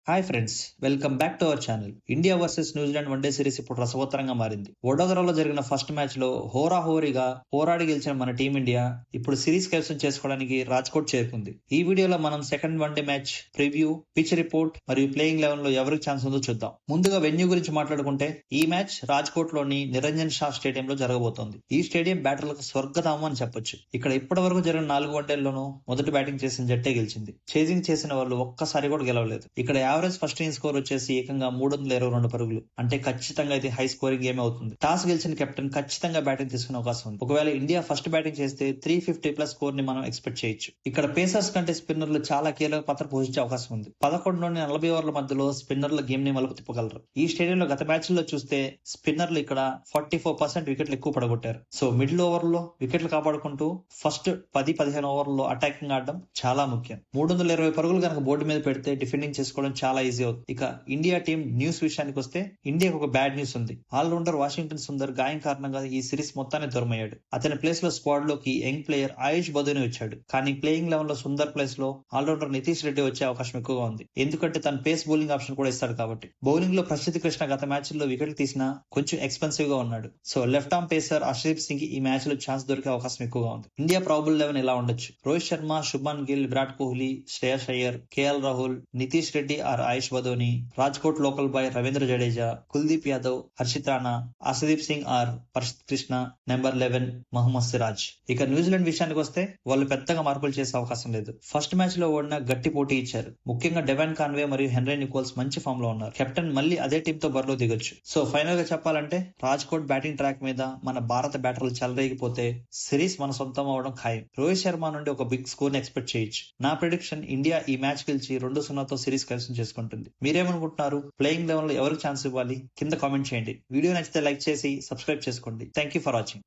Hi friends, welcome back to our channel. India versus New Zealand one day series ఇప్పుడు రసవత్తరంగా మారింది. వడోదరలో జరిగిన ఫస్ట్ మ్యాచ్ లో హోరాహోరీగా పోరాడి గెలిచిన మన టీమిండియా ఇప్పుడు సిరీస్ కైవసం చేసుకోవడానికి రాజ్కోట్ చేరుకుంది. ఈ వీడియోలో మనం second one day match preview, pitch report మరియు ప్లేయింగ్ 11 లో ఎవరికి ఛాన్స్ ఉందో చూద్దాం. ముందుగా వెన్యూ గురించి మాట్లాడుకుంటే ఈ మ్యాచ్ రాజ్కోట్ లోని నిరంజన్ షా స్టేడియంలో జరగబోతోంది. ఈ స్టేడియం బ్యాటర్లకు స్వర్గధామం అని చెప్పొచ్చు. ఇక్కడ ఇప్పటి వరకు జరిగిన 4 వన్డేల్లోనూ మొదటి బ్యాటింగ్ చేసిన జట్టే గెలిచింది. చేజింగ్ చేసిన వాళ్ళు ఒక్కసారి కూడా గెలవలేదు. ఇక్కడ యావరేజ్ ఫస్ట్ ఇన్నింగ్స్ స్కోర్ వచ్చేసి ఏకంగా 322 పరుగులు. అంటే ఖచ్చితంగా ఇది హై స్కోరింగ్ గేమ్ అవుతుంది. టాస్ గెలిచిన కెప్టెన్ ఖచ్చితంగా బ్యాటింగ్ తీసుకునే అవకాశం ఉంది. ఒకవేళ ఇండియా ఫస్ట్ బ్యాటింగ్ చేస్తే 350+ స్కోర్ ని మనం ఎక్స్పెక్ట్ చేయొచ్చు. ఇక్కడ పేసర్స్ కంటే స్పిన్నర్లు చాలా కీలక పాత్ర పోషించే అవకాశం ఉంది. 11 నుండి 40 ఓవర్ల మధ్యలో స్పిన్నర్ల గేమ్ ని మలుపు తిప్పగలరు. ఈ స్టేడియంలో గత మ్యాచ్ లో చూస్తే స్పిన్నర్లు ఇక్కడ 44% వికెట్లు ఎక్కువ పడగొట్టారు. సో మిడిల్ ఓవర్ లో వికెట్లు కాపాడుకుంటూ ఫస్ట్ 10-15 ఓవర్లలో అటాకింగ్ ఆడడం చాలా ముఖ్యం. 320 పరుగులు కనుక బోర్డు మీద పెడితే డిఫెండింగ్ చేసుకోవడం చాలా ఈజీ అవుతుంది. ఇక ఇండియా టీం న్యూస్ విషయానికి వస్తే ఇండియాకు ఒక బ్యాడ్ న్యూస్ ఉంది. ఆల్రౌండర్ వాషింగ్టన్ సుందర్ గాయం కారణంగా ఈ సిరీస్ మొత్తాన్ని దూరమయ్యాడు. అతని ప్లేస్ లో స్క్వాడ్ లోకి యంగ్ ప్లేయర్ ఆయుష్ బదోని వచ్చాడు. కానీ ప్లేయింగ్ 11 లో సుందర్ ప్లేస్ లో ఆల్రౌండర్ నితీష్ రెడ్డి వచ్చే అవకాశం ఎక్కువగా ఉంది. ఎందుకంటే తన పేస్ బౌలింగ్ ఆప్షన్ కూడా ఇస్తాడు కాబట్టి. బౌలింగ్ లో ప్రసిద్ధి కృష్ణ గత మ్యాచ్ లో వికెట్లు తీసినా కొంచెం ఎక్స్పెన్సివ్ గా ఉన్నాడు. So left arm pacer Harshdeep Singh ఈ మ్యాచ్ లో ఛాన్స్ దొరికే అవకాశం ఎక్కువగా ఉంది. ఇండియా ప్రాబుల్ 11 ఇలా ఉండొచ్చు: Rohit Sharma, Shubman Gill, Virat Kohli, Shreyas Iyer, KL Rahul, Nitish Reddy or Ayush Badoni, Rajkot local boy Ravindra Jadeja, Kuldeep Yadav, Harshit Rana, Harshdeep Singh or Prasidh Krishna, number 11 Mohammed Siraj. ఇక న్యూజిలాండ్ విషయానికి వస్తే వాళ్ళు పెద్దగా మార్పులు చేసే అవకాశం లేదు. ఫస్ట్ మ్యాచ్ లో ఓడిన గట్టి పోటీ ఇచ్చారు. ముఖ్యంగా డెవెన్ కాన్వే మరియు హెన్రీ నికోల్స్ మంచి ఫామ్ లో ఉన్నారు. కెప్టెన్ మళ్ళీ అదే టీమ్ తో బరిలో దిగొచ్చు. సో ఫైనల్ గా చెప్పాలంటే రాజ్కోట్ బ్యాటింగ్ ట్రాక్ మీద మన భారత బ్యాటర్లు చెలరేగిపోతే సిరీస్ మన సొంతం అవడం ఖాయం. రోహిత్ శర్మ నుండి ఒక బిగ్ స్కోర్ ని ఎక్స్పెక్ట్ చేయొచ్చు. నా ప్రిడిక్షన్ ఇండియా ఈ మ్యాచ్ గెలిచి 2-0తో సిరీస్ కైవసం చేసుకుంటుంది. మీరేమనుకుంటున్నారు? ప్లేయింగ్ 11 లో ఎవరికి ఛాన్స్ ఇవ్వాలి? కింద కామెంట్ చేయండి. వీడియో నచ్చితే లైక్ చేసి సబ్స్క్రైబ్ చేసుకోండి. Thank you for watching.